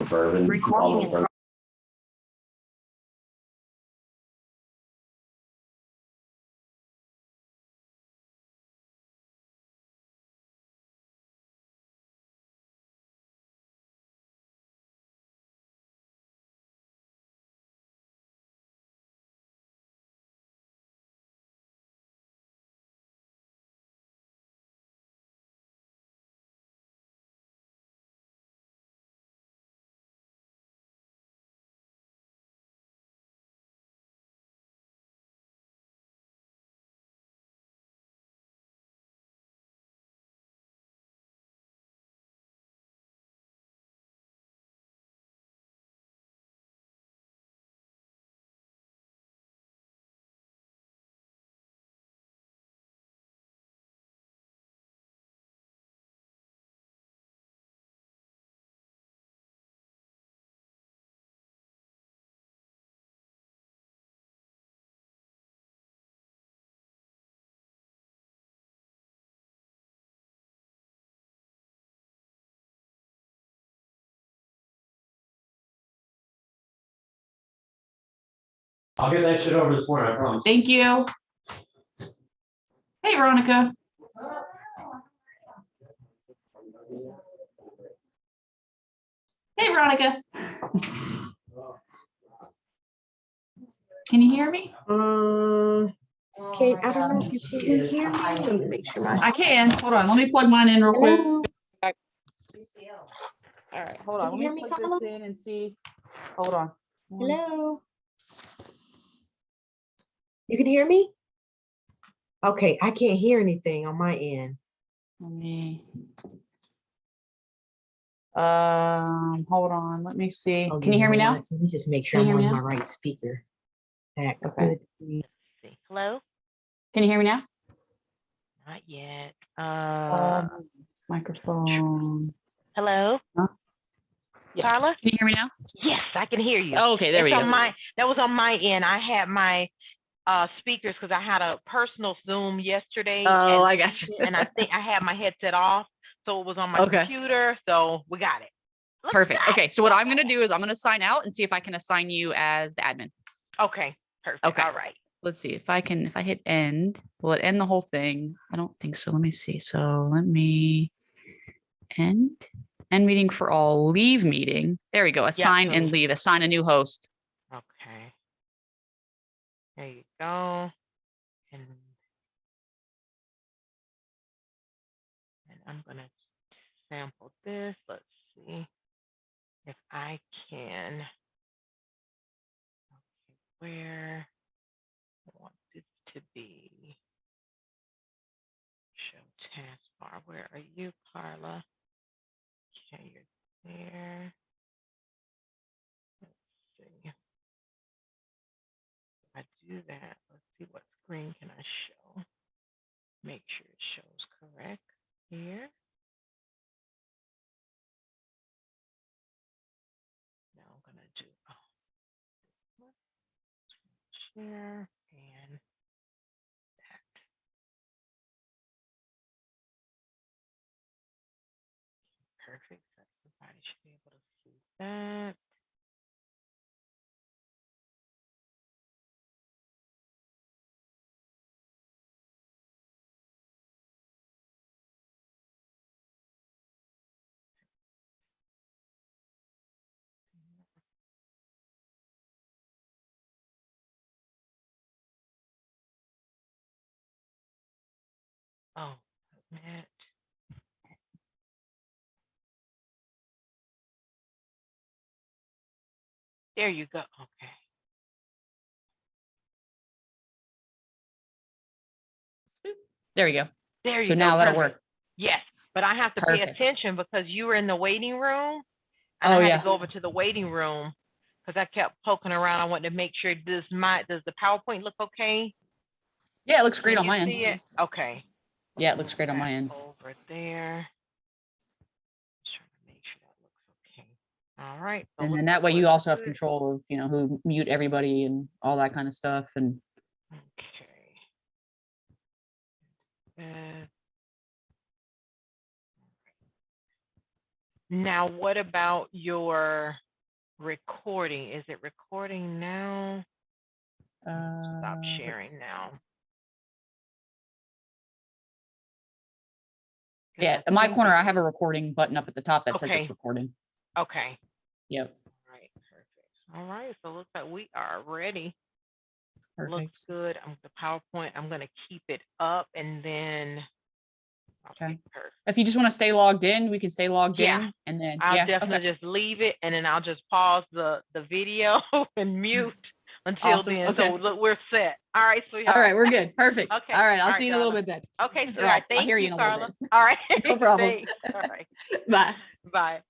Recording in I'll get that shit over this morning, I promise. Thank you. Hey, Veronica. Hey, Veronica. Can you hear me? I don't know if you can hear me. Let me make sure I can. Hold on. Let me plug mine in real quick. Hello? All right. Hold on. Can Let you hear me me, plug Carla? this in and see. Hold on. Hello? You can hear me? Okay, I can't hear anything on my end. Let me. Hold on. Let me see. Oh, Can you hear me know now? what? Let me just make sure Can I'm you hear on me my right speaker. That Okay. could be. Hello? Can you hear me now? Not yet. Microphone. Hello? Huh? Yeah. Carla? Can you hear me now? Yes, I can hear you. Oh, okay, there we go. That was on my end. I had my speakers because I had a personal Zoom yesterday. Oh, and, I got you. and I think I had my headset off, so it was on my Okay. computer. So we got it. Perfect. Okay, so what I'm going to do is I'm going to sign out and see if I can assign you as the admin. Okay, perfect. Okay. All right. Let's see if I can, if I hit end, will it end the whole thing? I don't think so. Let me see. So let me end meeting for all, leave meeting. There we go. Assign and leave, assign a new host. Okay. There you go. And I'm going to sample this. Let's see if I can. Okay, where I want this to be. Show taskbar. Where are you, Carla? Okay, you're there. Let's see. If I do that, let's see what screen can I show. Make sure it shows correct here. Now I'm gonna do share and that. Perfect. So everybody should be able to see that. Oh, Matt. There you go. Okay. There we go. There you So go. now that'll Perfect. work. Yes, but I have to pay Perfect. attention because you were in the waiting room, and Oh, I had yeah. to go over to the waiting room because I kept poking around. I wanted to make sure does the PowerPoint look okay? Yeah, it looks great Can on you my end. see it? Okay. Yeah, it looks great on my Back end. over there. Just trying to make sure that looks okay. All right. So And then looks that like way you we're also have good. control of, you know, who mute everybody and all that kind of stuff. And Okay. Uh, Now, what about your recording? Is it recording now? Stop sharing now. Yeah, in my corner, I have a recording button up at the top that says Okay. it's recording. Okay. Yep. All right. Perfect. All right. So looks like we are ready. Perfect. Looks good. The PowerPoint, I'm going to keep it up and then. Okay. If you just want to stay logged in, we can stay logged Yeah. in, and then I'll yeah, definitely okay. just leave it, and then I'll just pause the video and mute until Awesome. then. Okay. So look, we're set. All right, sweetheart. All right, we're good. Perfect. Okay. All right, I'll All see right, you in a little darling. bit then. Okay, Or sweetheart. I'll Thank hear you, you in a little Carla. bit. All right. No problem. Thanks. All right. Bye. Bye.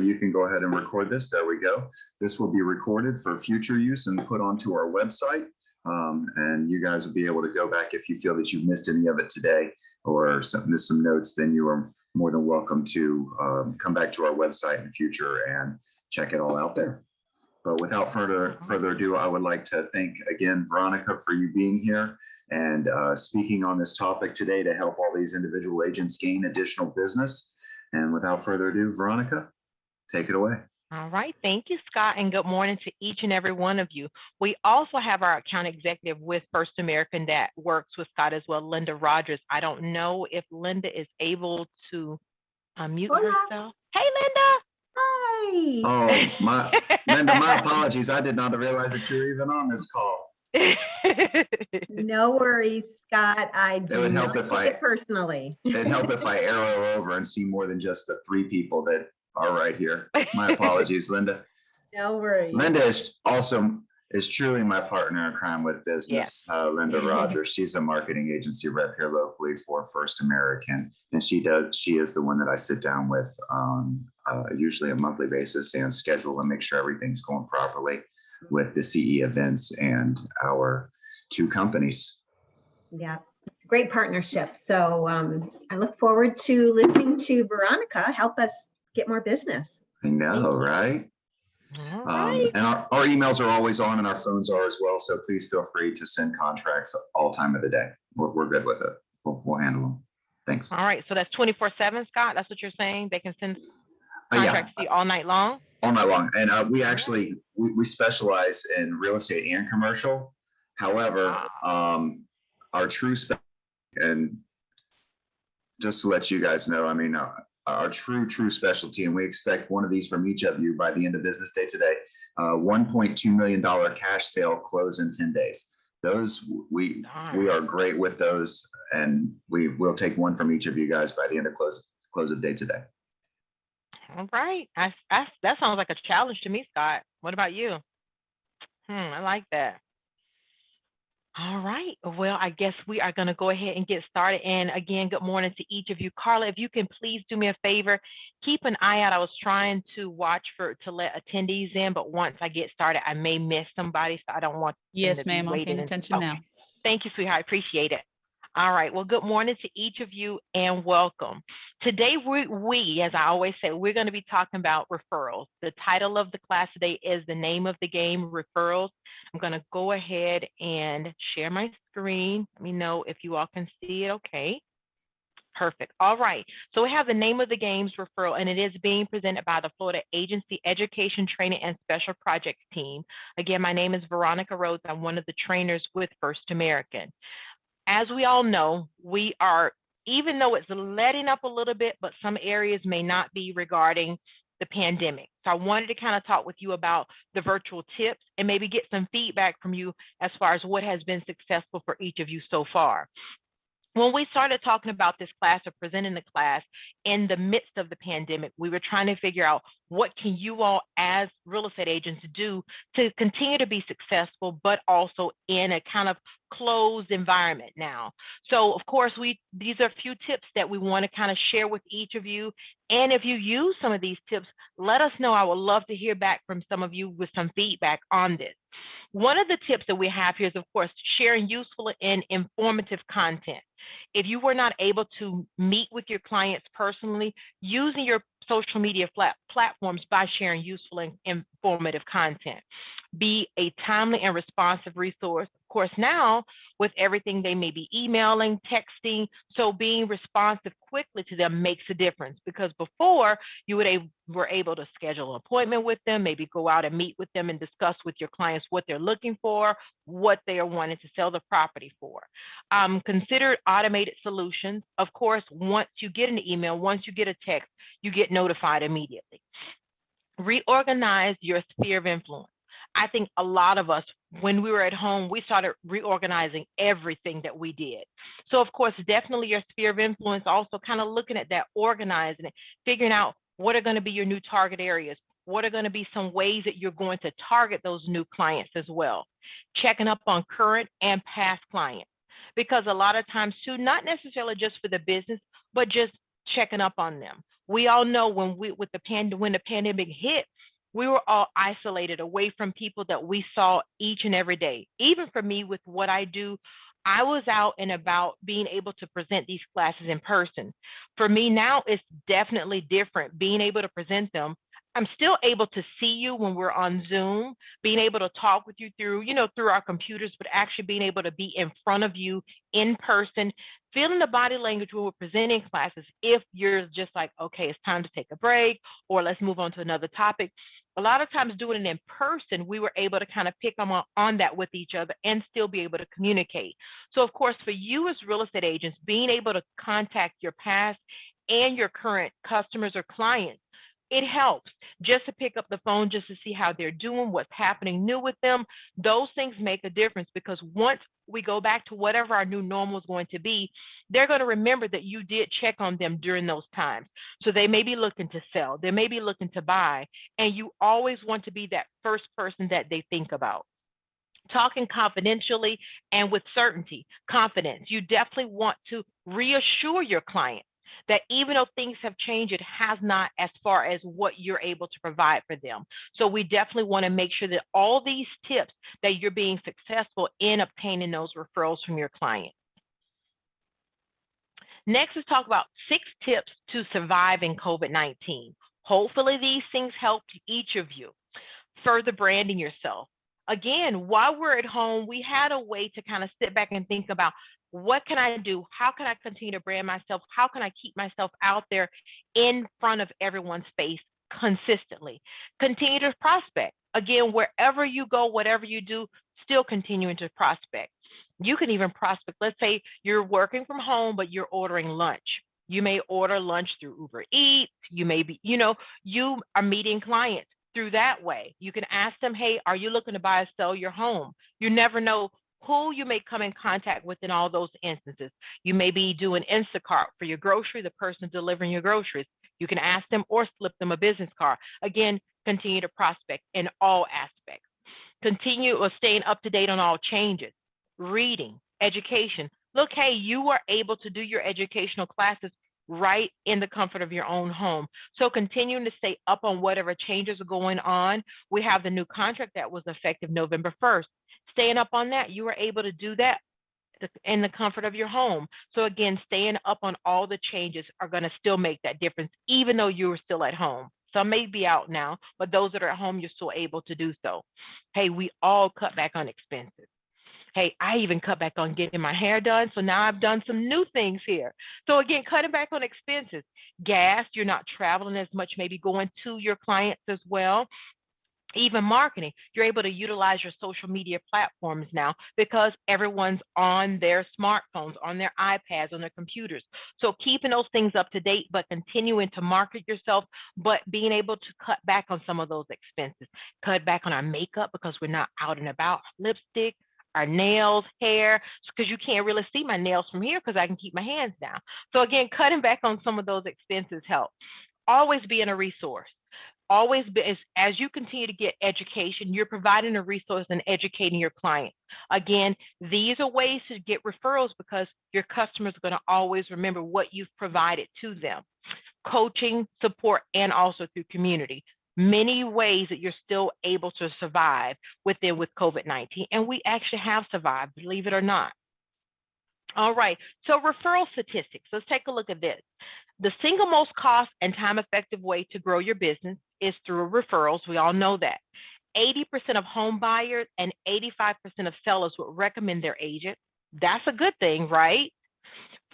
You can go ahead and record this. There we go. This will be recorded for future use and put onto our website. And you guys will be able to go back if you feel that you've missed any of it today or missed some notes, then you are more than welcome to come back to our website in the future and check it all out there. But without further ado, I would like to thank again, Veronica, for you being here and speaking on this topic today to help all these individual agents gain additional business. And without further ado, Veronica, take it away. All right. Thank you, Scott, and good morning to each and every one of you. We also have our account executive with First American that works with Scott as well, Linda Rogers. I don't know if Linda is able to unmute herself. Hey, Linda. Hi. Oh, Linda, my apologies. I did not realize that you were even on this call. No worries, Scott. It would help if I personally. It'd help if I arrow over and see more than just the 3 people that are right here. My apologies, Linda. No worries. Linda is truly my partner in crime with business. Yeah. Linda Rogers. She's a marketing agency rep here locally for First American, and she is the one that I sit down with on usually a monthly basis and schedule and make sure everything's going properly with the CE events and our 2 companies. Yeah, great partnership. So I look forward to listening to Veronica help us get more business. I know, right? All right. And our emails are always on and our phones are as well. So please feel free to send contracts all time of the day. We're good with it. We'll handle them. Thanks. All right. So that's 24/7, Scott. That's what you're saying. They can send contracts to you all night long? All night long. And we actually, we specialize in real estate and commercial. However, our true and just to let you guys know, I mean, our true specialty, and we expect one of these from each of you by the end of business day today, $1.2 million cash sale close in 10 days. Those, we are great with those, and we will take one from each of you guys by the end of close of day today. All right. That sounds like a challenge to me, Scott. What about you? I like that. All right. Well, I guess we are going to go ahead and get started. And again, good morning to each of you. Carla, if you can please do me a favor, keep an eye out. I was trying to watch to let attendees in, but once I get started, I may miss somebody, so I don't want them Yes, to be ma'am. I'm waiting. paying attention now. Thank you, sweetheart. I appreciate it. All right. Well, good morning to each of you and welcome. Today, we, as I always say, we're going to be talking about referrals. The title of the class today is the name of the game, Referrals. I'm going to go ahead and share my screen. Let me know if you all can see it okay. Perfect. All right. So we have the name of the game's referral, and it is being presented by the Florida Agency Education Training and Special Projects team. Again, my name is Veronica Rhodes. I'm one of the trainers with First American. As we all know, we are, even though it's letting up a little bit, but some areas may not be regarding the pandemic. So I wanted to kind of talk with you about the virtual tips and maybe get some feedback from you as far as what has been successful for each of you so far. When we started talking about this class or presenting the class in the midst of the pandemic, we were trying to figure out what can you all as real estate agents do to continue to be successful, but also in a kind of closed environment now. So of course, these are a few tips that we want to kind of share with each of you. And if you use some of these tips, let us know. I would love to hear back from some of you with some feedback on this. One of the tips that we have here is, of course, sharing useful and informative content. If you were not able to meet with your clients personally, using your social media platforms by sharing useful and informative content. Be a timely and responsive resource. Of course, now with everything, they may be emailing, texting, so being responsive quickly to them makes a difference, because before you were able to schedule an appointment with them, maybe go out and meet with them and discuss with your clients what they're looking for, what they are wanting to sell the property for. Consider automated solutions. Of course, once you get an email, once you get a text, you get notified immediately. Reorganize your sphere of influence. I think a lot of us, when we were at home, we started reorganizing everything that we did. So of course, definitely your sphere of influence, also kind of looking at that, organizing it, figuring out what are going to be your new target areas. What are going to be some ways that you're going to target those new clients as well. Checking up on current and past clients. Because a lot of times too, not necessarily just for the business, but just checking up on them. We all know when the pandemic hit, we were all isolated away from people that we saw each and every day. Even for me, with what I do, I was out and about being able to present these classes in person. For me now, it's definitely different being able to present them. I'm still able to see you when we're on Zoom, being able to talk with you through our computers, but actually being able to be in front of you in person, feeling the body language when we're presenting classes. If you're just like, okay, it's time to take a break, or let's move on to another topic. A lot of times doing it in person, we were able to kind of pick on that with each other and still be able to communicate. So of course, for you as real estate agents, being able to contact your past and your current customers or clients, it helps just to pick up the phone, just to see how they're doing, what's happening new with them. Those things make a difference, because once we go back to whatever our new normal is going to be, they're going to remember that you did check on them during those times. So they may be looking to sell, they may be looking to buy, and you always want to be that first person that they think about. Talking confidentially and with certainty, confidence. You definitely want to reassure your client that even though things have changed, it has not, as far as what you're able to provide for them. So we definitely want to make sure that all these tips, that you're being successful in obtaining those referrals from your client. Next, let's talk about 6 tips to survive in COVID-19. Hopefully these things helped each of you. Further branding yourself. Again, while we're at home, we had a way to kind of sit back and think about, what can I do? How can I continue to brand myself? How can I keep myself out there in front of everyone's face consistently? Continue to prospect. Again, wherever you go, whatever you do, still continuing to prospect. You can even prospect. Let's say you're working from home, but you're ordering lunch. You may order lunch through Uber Eats. You may be, you are meeting clients through that way. You can ask them, hey, are you looking to buy or sell your home? You never know who you may come in contact with in all those instances. You may be doing Instacart for your grocery, the person delivering your groceries. You can ask them or slip them a business card. Again, continue to prospect in all aspects. Continue staying up to date on all changes, reading, education. Look, hey, you are able to do your educational classes right in the comfort of your own home. So continuing to stay up on whatever changes are going on. We have the new contract that was effective November 1st. Staying up on that, you are able to do that in the comfort of your home. So again, staying up on all the changes are going to still make that difference, even though you are still at home. Some may be out now, but those that are at home, you're still able to do so. Hey, we all cut back on expenses. Hey, I even cut back on getting my hair done. So now I've done some new things here. So again, cutting back on expenses. Gas, you're not traveling as much, maybe going to your clients as well. Even marketing, you're able to utilize your social media platforms now because everyone's on their smartphones, on their iPads, on their computers. So keeping those things up to date, but continuing to market yourself, but being able to cut back on some of those expenses. Cut back on our makeup because we're not out and about. Lipstick, our nails, hair, because you can't really see my nails from here because I can keep my hands down. So again, cutting back on some of those expenses help. Always being a resource. Always be, as you continue to get education, you're providing a resource and educating your clients. Again, these are ways to get referrals because your customers are going to always remember what you've provided to them. Coaching, support, and also through community. Many ways that you're still able to survive with COVID-19, and we actually have survived, believe it or not. All right, so referral statistics. Let's take a look at this. The single most cost and time-effective way to grow your business is through referrals. We all know that. 80% of home buyers and 85% of sellers would recommend their agent. That's a good thing, right?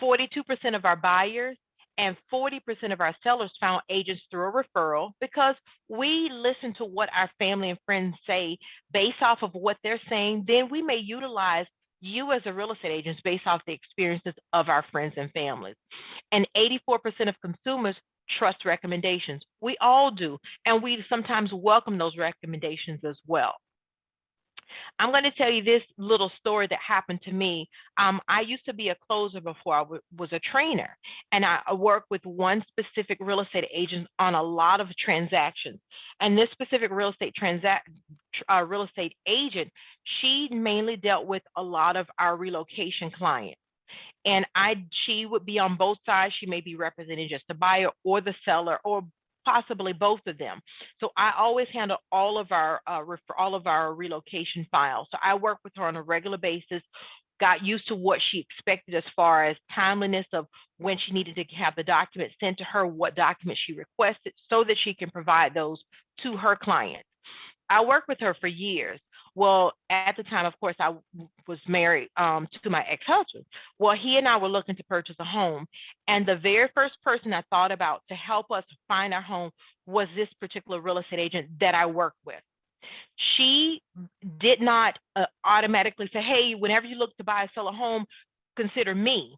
42% of our buyers and 40% of our sellers found agents through a referral because we listen to what our family and friends say based off of what they're saying. Then we may utilize you as a real estate agent based off the experiences of our friends and families. And 84% of consumers trust recommendations. We all do, and we sometimes welcome those recommendations as well. I'm going to tell you this little story that happened to me. I used to be a closer before I was a trainer, and I worked with one specific real estate agent on a lot of transactions. And this specific real estate agent, she mainly dealt with a lot of our relocation clients. And she would be on both sides. She may be representing just the buyer or the seller, or possibly both of them. So I always handle all of our relocation files. So I work with her on a regular basis, got used to what she expected as far as timeliness of when she needed to have the documents sent to her, what documents she requested, so that she can provide those to her clients. I worked with her for years. Well, at the time, of course, I was married to my ex-husband. Well, he and I were looking to purchase a home. And the very first person I thought about to help us find our home was this particular real estate agent that I worked with. She did not automatically say, hey, whenever you look to buy or sell a home, consider me.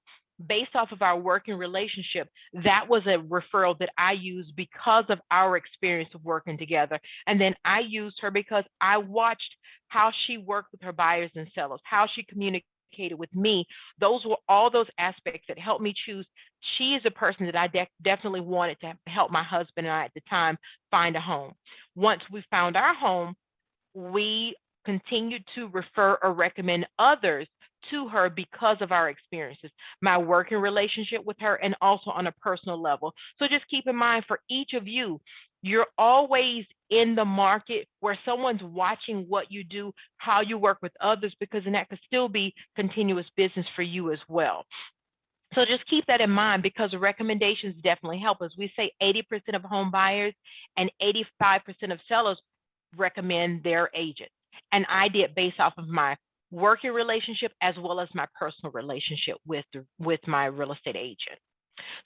Based off of our working relationship, that was a referral that I used because of our experience of working together. And then I used her because I watched how she worked with her buyers and sellers, how she communicated with me. Those were all those aspects that helped me choose. She is a person that I definitely wanted to help my husband and I at the time find a home. Once we found our home, we continued to refer or recommend others to her because of our experiences, my working relationship with her, and also on a personal level. So just keep in mind, for each of you, you're always in the market where someone's watching what you do, how you work with others, because then that could still be continuous business for you as well. So just keep that in mind, because recommendations definitely help us. We say 80% of home buyers and 85% of sellers recommend their agent. And I did based off of my working relationship as well as my personal relationship with my real estate agent.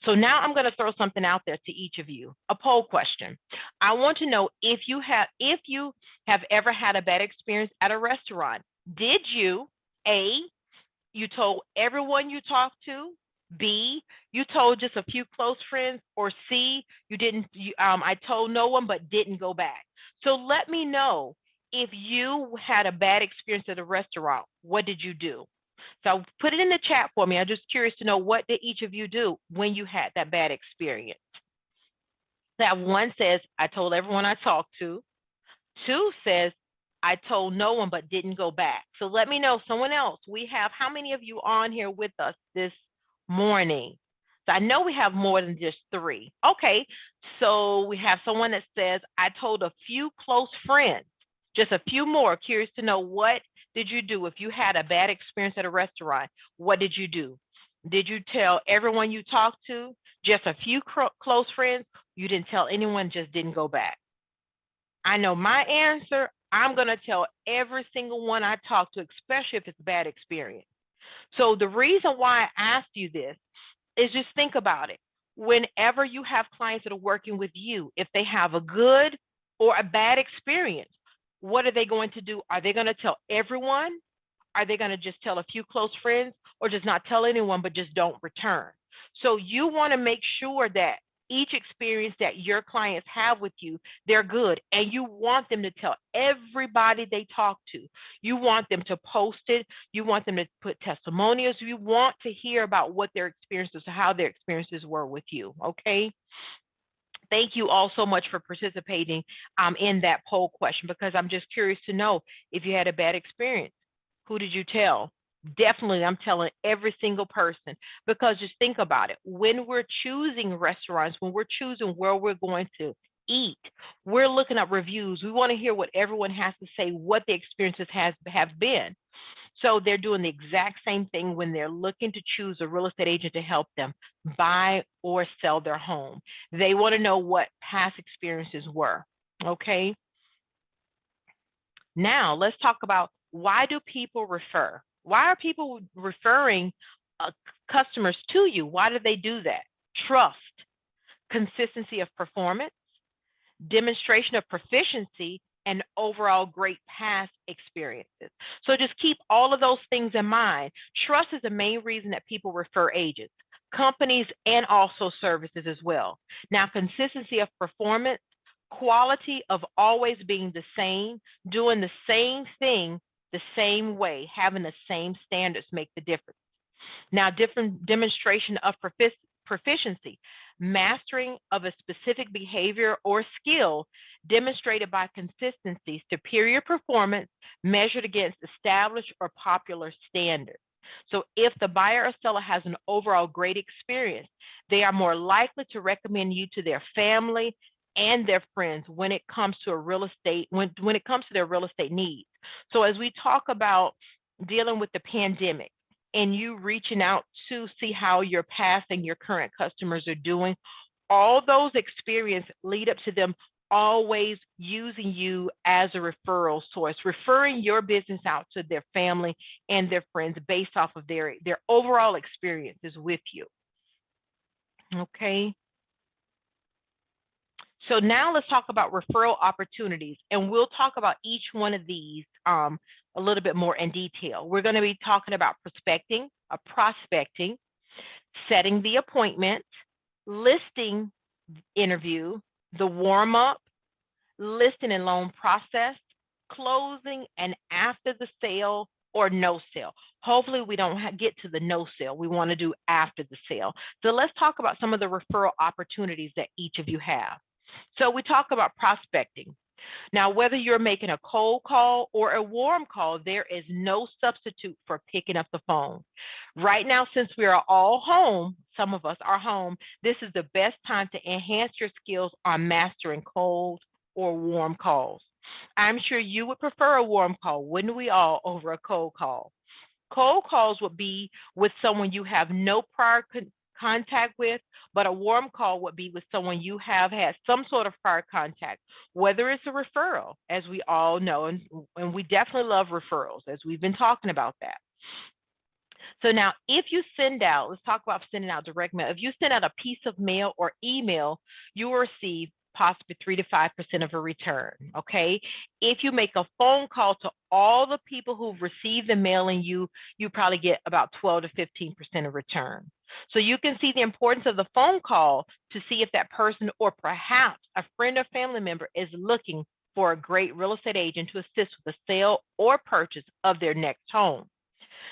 So now I'm going to throw something out there to each of you, a poll question. I want to know if you have ever had a bad experience at a restaurant. Did you, A, you told everyone you talked to, B, you told just a few close friends, or C, you didn't, I told no one but didn't go back. So let me know if you had a bad experience at a restaurant. What did you do? So put it in the chat for me. I'm just curious to know, what did each of you do when you had that bad experience? That one says, I told everyone I talked to. 2 says, I told no one but didn't go back. So let me know, someone else. We have, how many of you on here with us this morning? So I know we have more than just 3. Okay, so we have someone that says, I told a few close friends, just a few more. Curious to know, what did you do? If you had a bad experience at a restaurant, what did you do? Did you tell everyone you talked to? Just a few close friends? You didn't tell anyone, just didn't go back? I know my answer. I'm going to tell every single one I talk to, especially if it's a bad experience. So the reason why I asked you this is, just think about it. Whenever you have clients that are working with you, if they have a good or a bad experience, what are they going to do? Are they going to tell everyone? Are they going to just tell a few close friends, or just not tell anyone, but just don't return? So you want to make sure that each experience that your clients have with you, they're good. And you want them to tell everybody they talk to. You want them to post it. You want them to put testimonials. You want to hear about what their experiences, how their experiences were with you. Okay. Thank you all so much for participating in that poll question, because I'm just curious to know, if you had a bad experience, who did you tell? Definitely, I'm telling every single person, because just think about it. When we're choosing restaurants, when we're choosing where we're going to eat, we're looking at reviews. We want to hear what everyone has to say, what the experiences have been. So they're doing the exact same thing when they're looking to choose a real estate agent to help them buy or sell their home. They want to know what past experiences were. Okay. Now let's talk about, why do people refer? Why are people referring customers to you? Why do they do that? Trust, consistency of performance, demonstration of proficiency, and overall great past experiences. So just keep all of those things in mind. Trust is the main reason that people refer agents, companies, and also services as well. Now, consistency of performance, quality of always being the same, doing the same thing the same way, having the same standards make the difference. Now, different demonstration of proficiency, mastering of a specific behavior or skill demonstrated by consistency, superior performance measured against established or popular standards. So if the buyer or seller has an overall great experience, they are more likely to recommend you to their family and their friends when it comes to a real estate, when it comes to their real estate needs. So as we talk about dealing with the pandemic, and you reaching out to see how your past and your current customers are doing, all those experiences lead up to them always using you as a referral source, referring your business out to their family and their friends based off of their overall experiences with you. Okay. So now let's talk about referral opportunities, and we'll talk about each one of these a little bit more in detail. We're going to be talking about prospecting, setting the appointment, listing interview, the warm-up, listing and loan process, closing, and after the sale or no sale. Hopefully we don't get to the no sale. We want to do after the sale. So let's talk about some of the referral opportunities that each of you have. So we talk about prospecting. Now, whether you're making a cold call or a warm call, there is no substitute for picking up the phone. Right now, since we are all home, some of us are home, this is the best time to enhance your skills on mastering cold or warm calls. I'm sure you would prefer a warm call, wouldn't we all, over a cold call? Cold calls would be with someone you have no prior contact with, but a warm call would be with someone you have had some sort of prior contact, whether it's a referral, as we all know, and we definitely love referrals, as we've been talking about that. So now, if you send out, let's talk about sending out direct mail. If you send out a piece of mail or email, you will receive possibly 3 to 5% of a return, okay? If you make a phone call to all the people who've received the mailing, you probably get about 12 to 15% of return. So you can see the importance of the phone call to see if that person, or perhaps a friend or family member, is looking for a great real estate agent to assist with the sale or purchase of their next home.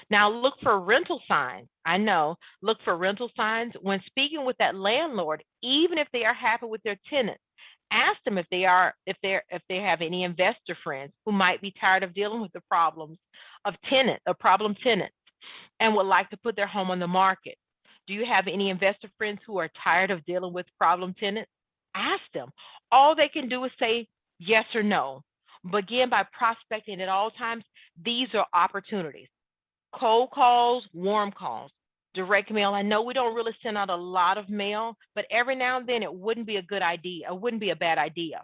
Now look for rental signs. I know, look for rental signs when speaking with that landlord, even if they are happy with their tenants. Ask them if they have any investor friends who might be tired of dealing with the problems of problem tenants, and would like to put their home on the market. Do you have any investor friends who are tired of dealing with problem tenants? Ask them. All they can do is say yes or no. Begin by prospecting at all times. These are opportunities. Cold calls, warm calls, direct mail. I know we don't really send out a lot of mail, but every now and then it wouldn't be a good idea. It wouldn't be a bad idea.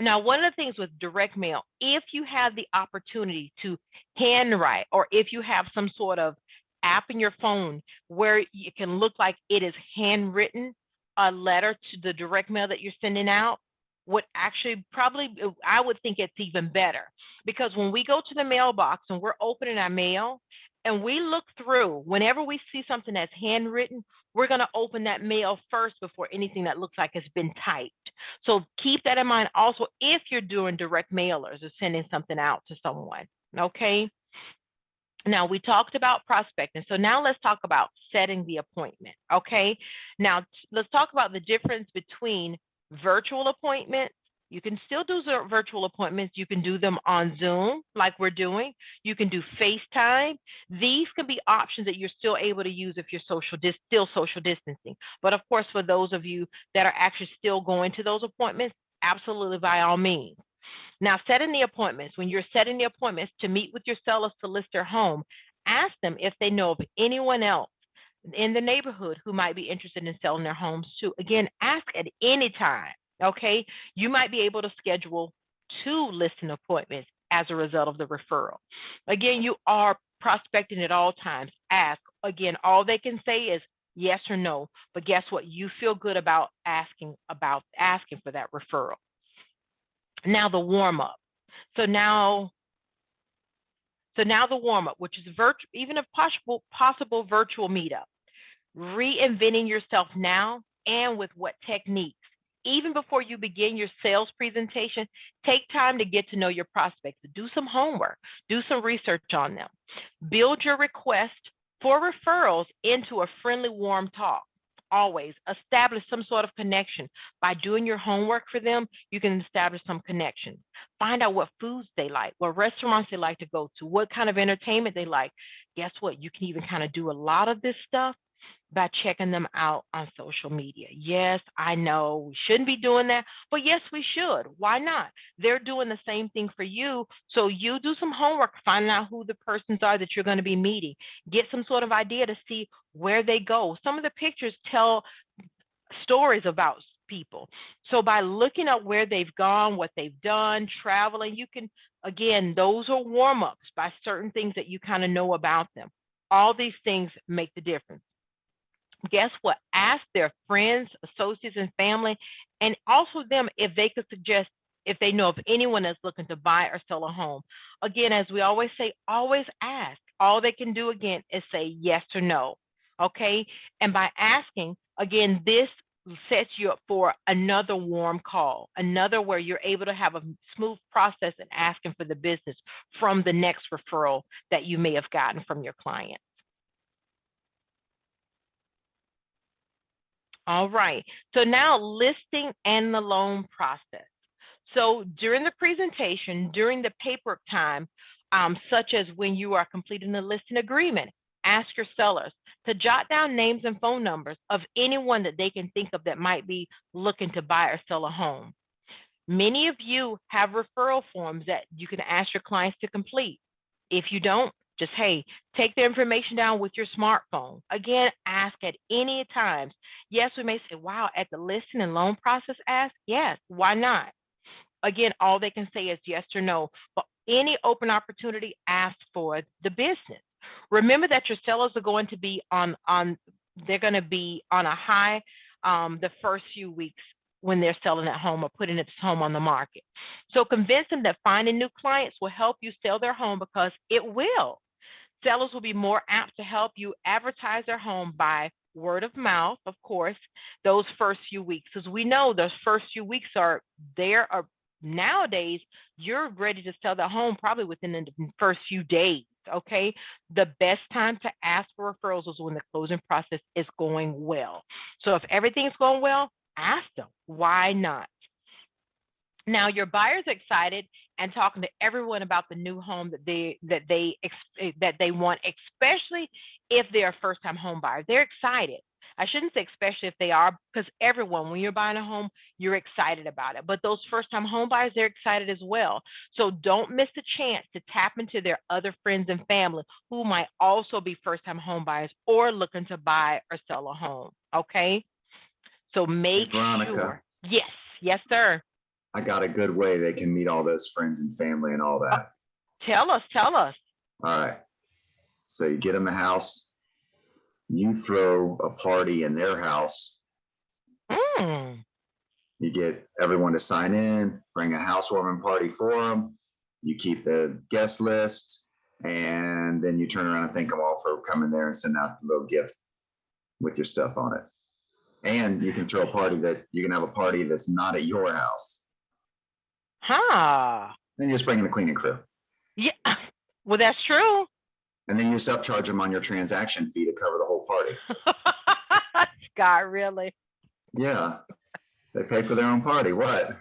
Now, one of the things with direct mail, if you have the opportunity to handwrite, or if you have some sort of app in your phone where it can look like it is handwritten, a letter to the direct mail that you're sending out, would actually probably, I would think it's even better, because when we go to the mailbox and we're opening our mail and we look through, whenever we see something that's handwritten, we're going to open that mail first before anything that looks like it's been typed. So keep that in mind also if you're doing direct mailers or sending something out to someone. Okay. Now we talked about prospecting. So now let's talk about setting the appointment. Okay. Now let's talk about the difference between virtual appointments. You can still do virtual appointments. You can do them on Zoom like we're doing. You can do FaceTime. These can be options that you're still able to use if you're still social distancing. But of course, for those of you that are actually still going to those appointments, absolutely by all means. Now, setting the appointments, when you're setting the appointments to meet with your sellers to list their home, ask them if they know of anyone else in the neighborhood who might be interested in selling their homes too. Again, ask at any time, okay? You might be able to schedule 2 listing appointments as a result of the referral. Again, you are prospecting at all times. Ask. Again, all they can say is yes or no, but guess what? You feel good about asking for that referral. Now the warm up. So now the warm up, which is even a possible virtual meetup. Reinventing yourself now and with what techniques. Even before you begin your sales presentation, take time to get to know your prospects. Do some homework, do some research on them. Build your request for referrals into a friendly, warm talk. Always establish some sort of connection. By doing your homework for them, you can establish some connections. Find out what foods they like, what restaurants they like to go to, what kind of entertainment they like. Guess what? You can even kind of do a lot of this stuff by checking them out on social media. Yes, I know we shouldn't be doing that, but yes, we should. Why not? They're doing the same thing for you. So you do some homework, finding out who the persons are that you're going to be meeting. Get some sort of idea to see where they go. Some of the pictures tell stories about people. So by looking at where they've gone, what they've done, traveling, you can, again, those are warm-ups by certain things that you kind of know about them. All these things make the difference. Guess what? Ask their friends, associates, and family, and also them if they could suggest, if they know of anyone that's looking to buy or sell a home. Again, as we always say, always ask. All they can do, again, is say yes or no, okay? And by asking, again, this sets you up for another warm call, another where you're able to have a smooth process in asking for the business from the next referral that you may have gotten from your client. All right, so now listing and the loan process. So during the presentation, during the paperwork time, such as when you are completing the listing agreement, ask your sellers to jot down names and phone numbers of anyone that they can think of that might be looking to buy or sell a home. Many of you have referral forms that you can ask your clients to complete. If you don't, just, hey, take the information down with your smartphone. Again, ask at any times. Yes, we may say, wow, at the listing and loan process, ask. Yes, why not? Again, all they can say is yes or no. But any open opportunity, ask for the business. Remember that your sellers are going to be they're going to be on a high the first few weeks when they're selling at home or putting its home on the market. So convince them that finding new clients will help you sell their home, because it will. Sellers will be more apt to help you advertise their home by word of mouth, of course, those first few weeks. As we know, those first few weeks are nowadays, you're ready to sell the home probably within the first few days, okay? The best time to ask for referrals is when the closing process is going well. So if everything's going well, ask them. Why not? Now your buyer's excited and talking to everyone about the new home that they want, especially if they're a first-time home buyer. They're excited. I shouldn't say especially if they are, because everyone, when you're buying a home, you're excited about it. But those first-time home buyers, they're excited as well. So don't miss the chance to tap into their other friends and family who might also be first-time home buyers or looking to buy or sell a home. Okay. So make Veronica. sure. Yes, sir. I got a good way they can meet all those friends and family and all that. Tell us. All right. So you get them a house. You throw a party in their house. You get everyone to sign in, bring a housewarming party for them. You keep the guest list, and then you turn around and thank them all for coming there and send out a little gift with your stuff on it. And you can throw a party you can have a party that's not at your house. Then you just bring in a cleaning crew. Yeah, well, that's true. And then you just upcharge them on your transaction fee to cover the whole party. Scott, really? Yeah, they pay for their own party. What?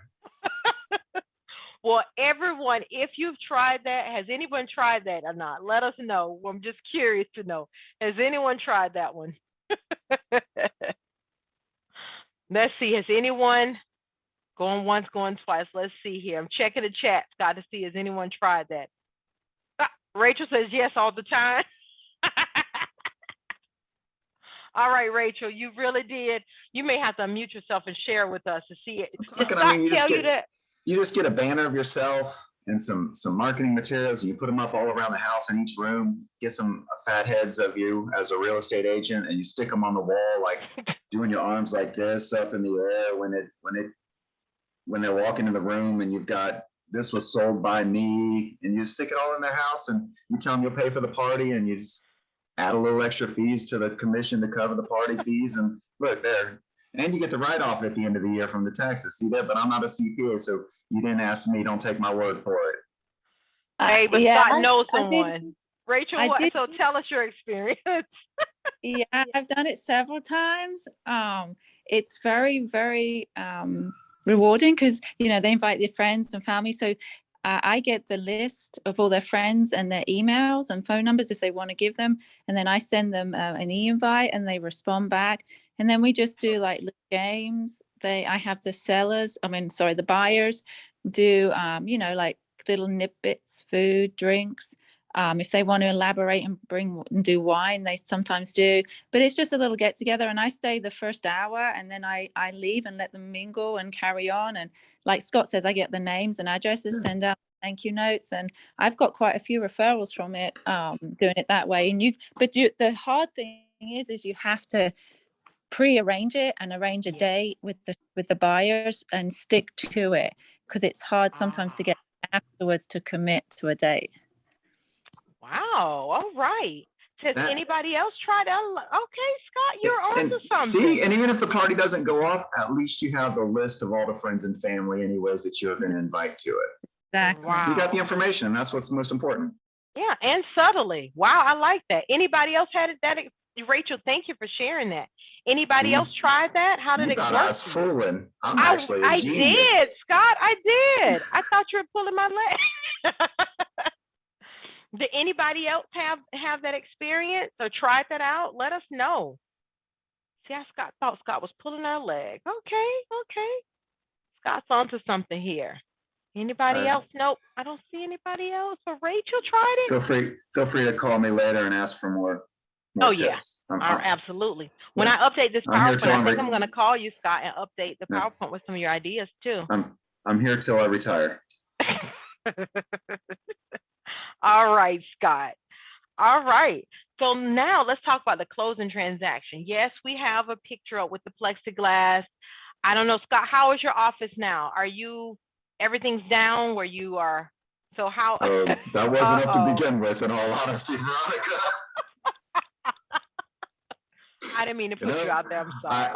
Well, everyone, if you've tried that, has anyone tried that or not? Let us know. I'm just curious to know. Has anyone tried that one? Let's see. Has anyone going once, going twice? Let's see here. I'm checking the chat, Scott, to see has anyone tried that. Rachel says yes all the time. All right, Rachel, you really did. You may have to unmute yourself and share with us to see it. You just get a banner of yourself and some marketing materials, and you put them up all around the house in each room. Get some fat heads of you as a real estate agent, and you stick them on the wall, like doing your arms like this up in the air when they're walking in the room, and you've got "This was sold by me," and you stick it all in their house, and you tell them you'll pay for the party, and you just add a little extra fees to the commission to cover the party fees, and look there. And you get the write-off at the end of the year from the taxes. See that? But I'm not a CPA, so you didn't ask me. Don't take my word for it. Hey, but yeah, Scott knows someone. Rachel, so tell us your experience. Yeah, I've done it several times. It's very, very rewarding because, they invite their friends and family. So I get the list of all their friends and their emails and phone numbers if they want to give them. And then I send them an e-invite and they respond back. And then we just do like little games. I have the buyers do, like little nitbits, food, drinks. If they want to elaborate and do wine, they sometimes do. But it's just a little get together, and I stay the first hour, and then I leave and let them mingle and carry on. And like Scott says, I get the names and addresses, send out thank you notes, and I've got quite a few referrals from it, doing it that way. And the hard thing is you have to pre-arrange it and arrange a date with the buyers and stick to it, because it's hard sometimes to get afterwards to commit to a date. Wow. All right. Has anybody else tried that? Okay, Scott, you're on to something. See, and even if the party doesn't go off, at least you have the list of all the friends and family anyways that you're going to invite to it. Exactly. Wow. You got the information, and that's what's most important. Yeah, and subtly. Wow, I like that. Anybody else had that? Rachel, thank you for sharing that. Anybody else tried that? How did it work? I was fooling. I'm actually a genius. I did, Scott. I did. I thought you were pulling my leg. Did anybody else have that experience or tried that out? Let us know. See, thought Scott was pulling our leg. Okay. Scott's onto something here. Anybody else? Nope, I don't see anybody else. So Rachel tried it. Feel free to call me later and ask for more tips. Absolutely. When I update this PowerPoint, I think I'm going to call you, Scott, and update the PowerPoint with some of your ideas too. I'm here till I retire. All right, Scott. All right. So now let's talk about the closing transaction. Yes, we have a picture up with the plexiglass. I don't know, Scott, how is your office now? Everything's down where you are? So how? That wasn't up to begin with, in all honesty, Veronica. I didn't mean to put you out there. I'm sorry.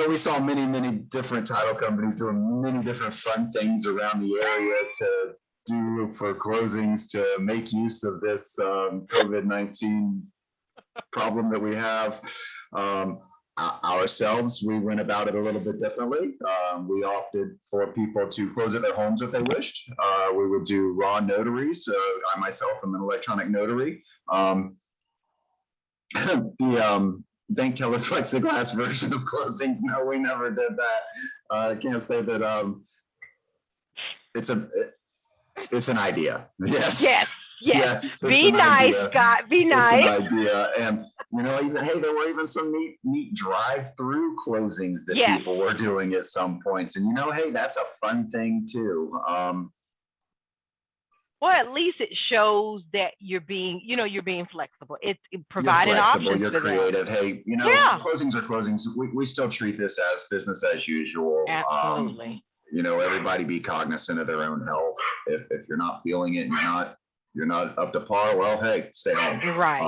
We saw many, many different title companies doing many different fun things around the area to do for closings to make use of this COVID-19 problem that we have. Ourselves, we went about it a little bit differently. We opted for people to close at their homes if they wished. We would do raw notaries. I myself am an electronic notary. The bank teller plexiglass version of closings, no, we never did that. I can't say that it's an idea. Yes. Be nice, Scott. Be nice. It's an idea. And even there were even some neat drive-through closings that people were doing at some points. And hey, that's a fun thing too. Well, at least it shows that you're being flexible. It's providing options. You're creative. Hey, closings are closings. We still treat this as business as usual. Absolutely. Everybody be cognizant of their own health. If you're not feeling it and you're not up to par, well, hey, stay home. Right.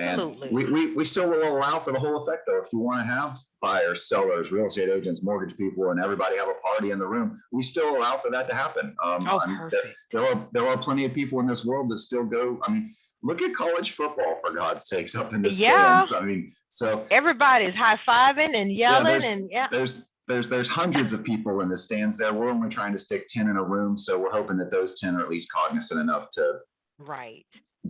Absolutely. And we still will allow for the whole effect, though. If you want to have buyers, sellers, real estate agents, mortgage people, and everybody have a party in the room, we still allow for that to happen. Perfect. There are plenty of people in this world that still go. I mean, look at college football, for God's sakes, up in the stands. I mean, so everybody's high-fiving and yelling There's hundreds of people in the stands there. We're only trying to stick 10 in a room. So we're hoping that those 10 are at least cognizant enough to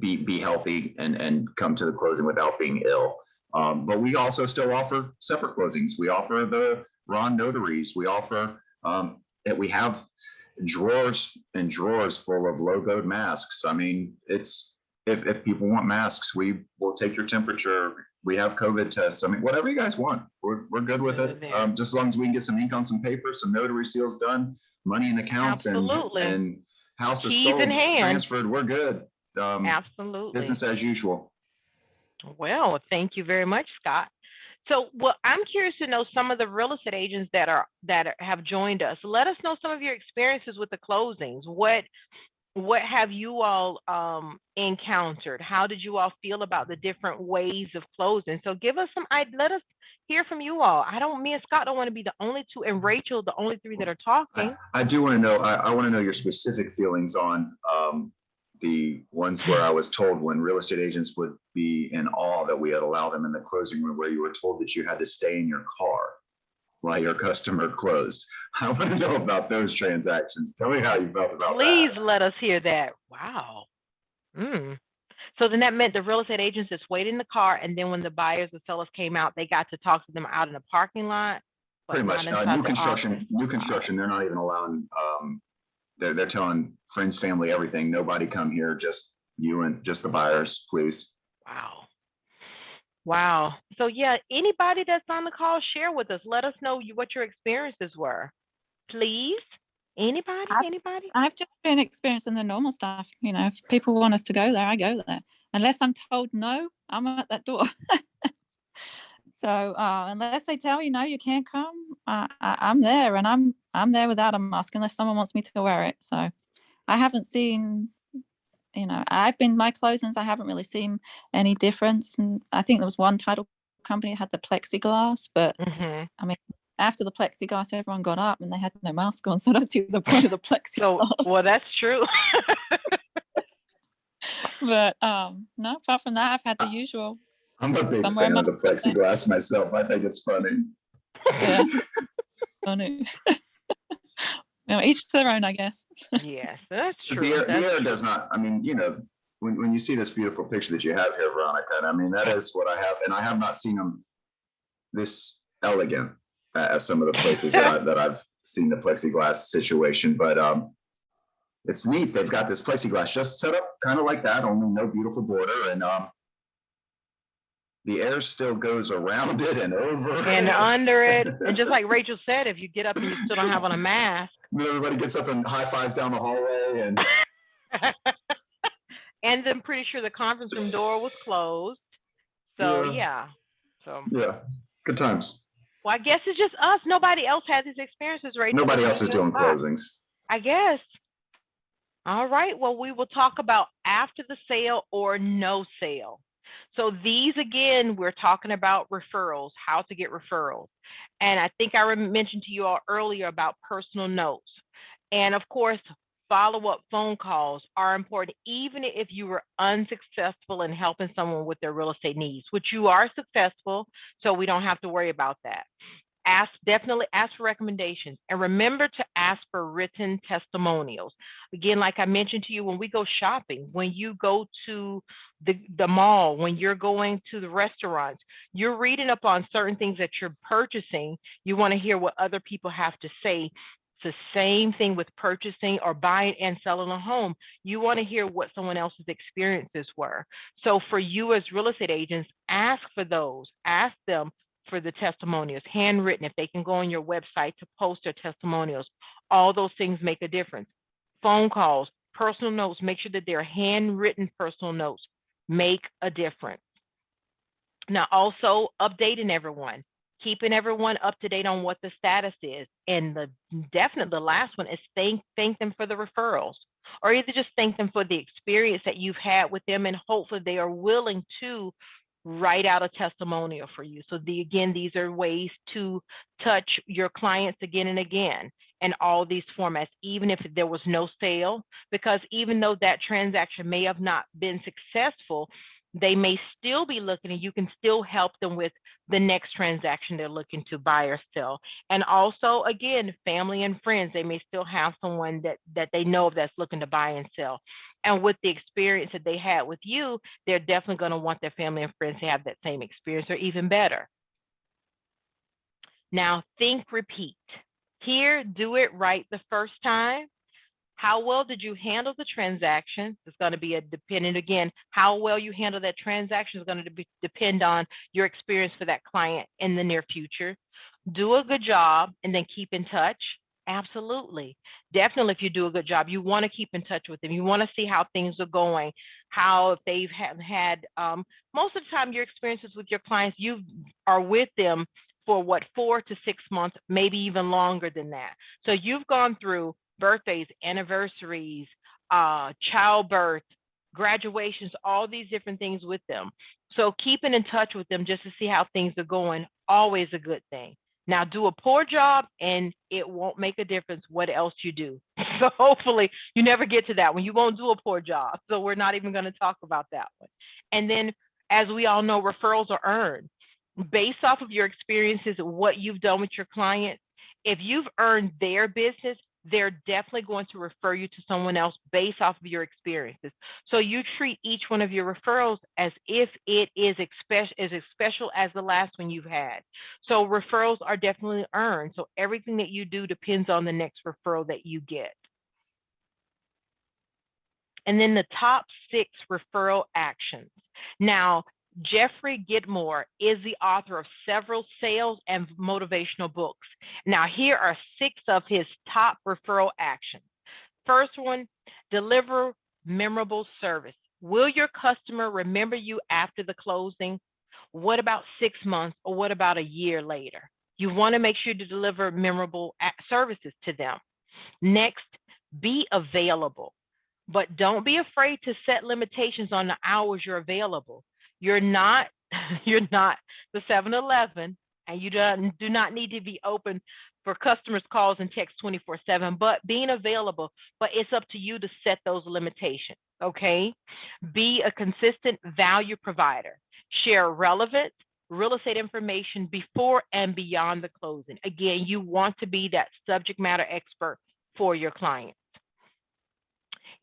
be healthy and come to the closing without being ill. But we also still offer separate closings. We offer the raw notaries. We offer, we have drawers and drawers full of logoed masks. I mean, if people want masks, we will take your temperature. We have COVID tests. I mean, whatever you guys want, we're good with it. Just as long as we can get some ink on some paper, some notary seals done, money in accounts, and houses sold, transferred, we're good. Absolutely. Business as usual. Well, thank you very much, Scott. So, I'm curious to know some of the real estate agents that have joined us. Let us know some of your experiences with the closings. What have you all encountered? How did you all feel about the different ways of closing? So give us let us hear from you all. Me and Scott don't want to be the only two, and Rachel, the only three that are talking. I do want to know, I want to know your specific feelings on the ones where I was told when real estate agents would be in awe that we had allowed them in the closing room, where you were told that you had to stay in your car while your customer closed. I want to know about those transactions. Tell me how you felt about that. Please let us hear that. Wow. So then that meant the real estate agents just waited in the car, and then when the buyers or sellers came out, they got to talk to them out in the parking lot? Pretty much. New construction, they're not even allowing, they're telling friends, family, everything. Nobody come here, just you and just the buyers, please. Wow. So anybody that's on the call, share with us. Let us know what your experiences were. Please. Anybody? I've just been experiencing the normal stuff. If people want us to go there, I go there. Unless I'm told no, I'm at that door. So unless they tell you no, you can't come, I'm there, and I'm there without a mask unless someone wants me to wear it. So I haven't seen. I've been my closings. I haven't really seen any difference. And I think there was one title company that had the plexiglass, but I mean, after the plexiglass, everyone got up and they had no mask on, so I don't see the point of the plexiglass. Well, that's true. But no, apart from that, I've had the usual. I'm a big fan of the plexiglass myself. I think it's funny. Yeah. Funny. Each to their own, I guess. Yes, that's true. The air does not, I mean, when you see this beautiful picture that you have here, Veronica, I mean, that is what I have. And I have not seen them this elegant as some of the places that I've seen the plexiglass situation. But it's neat. They've got this plexiglass just set up kind of like that, only no beautiful border. And the air still goes around it and over and under it. And just like Rachel said, if you get up and you still don't have on a mask. Everybody gets up and high fives down the hallway. And and I'm pretty sure the conference room door was closed. So yeah. Good times. Well, I guess it's just us. Nobody else has these experiences, Rachel. Nobody else is doing closings. I guess. All right. Well, we will talk about after the sale or no sale. So these, again, we're talking about referrals, how to get referrals. And I think I mentioned to you all earlier about personal notes. And of course, follow-up phone calls are important, even if you were unsuccessful in helping someone with their real estate needs, which you are successful, so we don't have to worry about that. Definitely ask for recommendations, and remember to ask for written testimonials. Again, like I mentioned to you, when we go shopping, when you go to the mall, when you're going to the restaurants, you're reading up on certain things that you're purchasing. You want to hear what other people have to say. It's the same thing with purchasing or buying and selling a home. You want to hear what someone else's experiences were. So for you as real estate agents, ask for those. Ask them for the testimonials, handwritten, if they can go on your website to post their testimonials. All those things make a difference. Phone calls, personal notes, make sure that they're handwritten personal notes, make a difference. Now, also updating everyone, keeping everyone up to date on what the status is. And the last one is thank them for the referrals, or either just thank them for the experience that you've had with them, and hopefully they are willing to write out a testimonial for you. So again, these are ways to touch your clients again and again in all these formats, even if there was no sale, because even though that transaction may have not been successful, they may still be looking, and you can still help them with the next transaction they're looking to buy or sell. And also, again, family and friends, they may still have someone that they know of that's looking to buy and sell. And with the experience that they had with you, they're definitely going to want their family and friends to have that same experience or even better. Now, think, repeat. Here, do it right the first time. How well did you handle the transaction? It's going to be dependent, again, how well you handle that transaction is going to depend on your experience for that client in the near future. Do a good job and then keep in touch. Absolutely. Definitely, if you do a good job, you want to keep in touch with them. You want to see how things are going, how if they've had, most of the time your experiences with your clients, you are with them for what, 4 to 6 months, maybe even longer than that. So you've gone through birthdays, anniversaries, childbirth, graduations, all these different things with them. So keeping in touch with them just to see how things are going, always a good thing. Now, do a poor job and it won't make a difference what else you do. So hopefully you never get to that one. You won't do a poor job. So we're not even going to talk about that one. And then, as we all know, referrals are earned based off of your experiences, what you've done with your clients. If you've earned their business, they're definitely going to refer you to someone else based off of your experiences. So you treat each one of your referrals as if it is as special as the last one you've had. So referrals are definitely earned. So everything that you do depends on the next referral that you get. And then the top 6 referral actions. Now, Jeffrey Gitmore is the author of several sales and motivational books. Now, here are 6 of his top referral actions. First one, deliver memorable service. Will your customer remember you after the closing? What about 6 months, or what about a year later? You want to make sure to deliver memorable services to them. Next, be available, but don't be afraid to set limitations on the hours you're available. You're not the 7-Eleven, and you do not need to be open for customers' calls and texts 24/7, but being available. But it's up to you to set those limitations, okay? Be a consistent value provider. Share relevant real estate information before and beyond the closing. Again, you want to be that subject matter expert for your clients.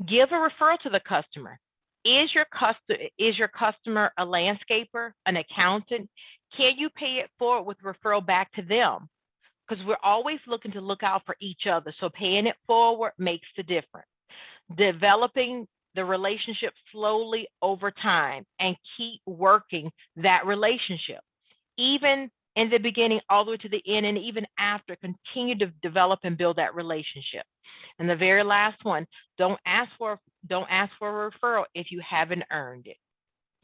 Give a referral to the customer. Is your customer a landscaper, an accountant? Can you pay it forward with referral back to them? Because we're always looking to look out for each other. So paying it forward makes the difference. Developing the relationship slowly over time and keep working that relationship. Even in the beginning, all the way to the end, and even after, continue to develop and build that relationship. And the very last one, don't ask for a referral if you haven't earned it.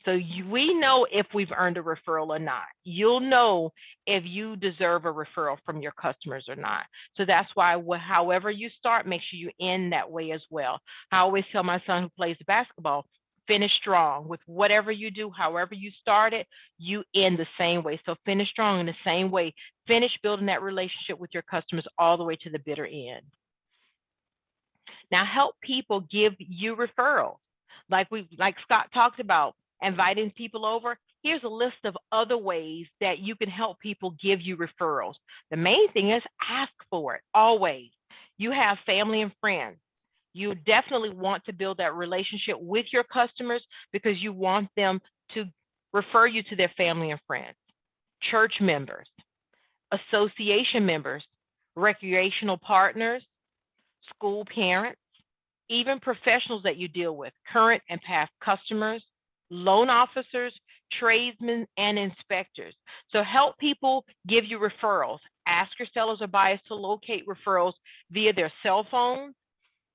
So we know if we've earned a referral or not. You'll know if you deserve a referral from your customers or not. So that's why however you start, make sure you end that way as well. I always tell my son who plays basketball, finish strong with whatever you do. However you started, you end the same way. So finish strong in the same way. Finish building that relationship with your customers all the way to the bitter end. Now help people give you referrals. Like Scott talked about, inviting people over. Here's a list of other ways that you can help people give you referrals. The main thing is ask for it always. You have family and friends. You definitely want to build that relationship with your customers because you want them to refer you to their family and friends, church members, association members, recreational partners, school parents, even professionals that you deal with, current and past customers, loan officers, tradesmen, and inspectors. So help people give you referrals. Ask your sellers or buyers to locate referrals via their cell phone,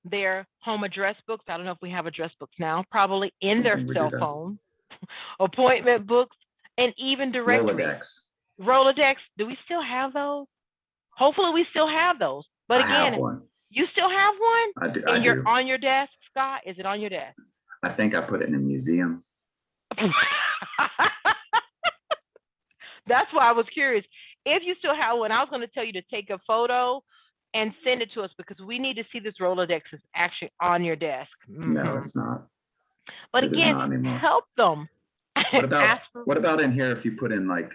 their home address books. I don't know if we have address books now, probably in their cell phone, appointment books, and even directories. Rolodex. Do we still have those? Hopefully we still have those. But again, I have one. You still have one? I do. On your desk, Scott? Is it on your desk? I think I put it in a museum. That's why I was curious. If you still have one, I was going to tell you to take a photo and send it to us because we need to see this Rolodex is actually on your desk. No, it's not. But again, help them. What about in here if you put in like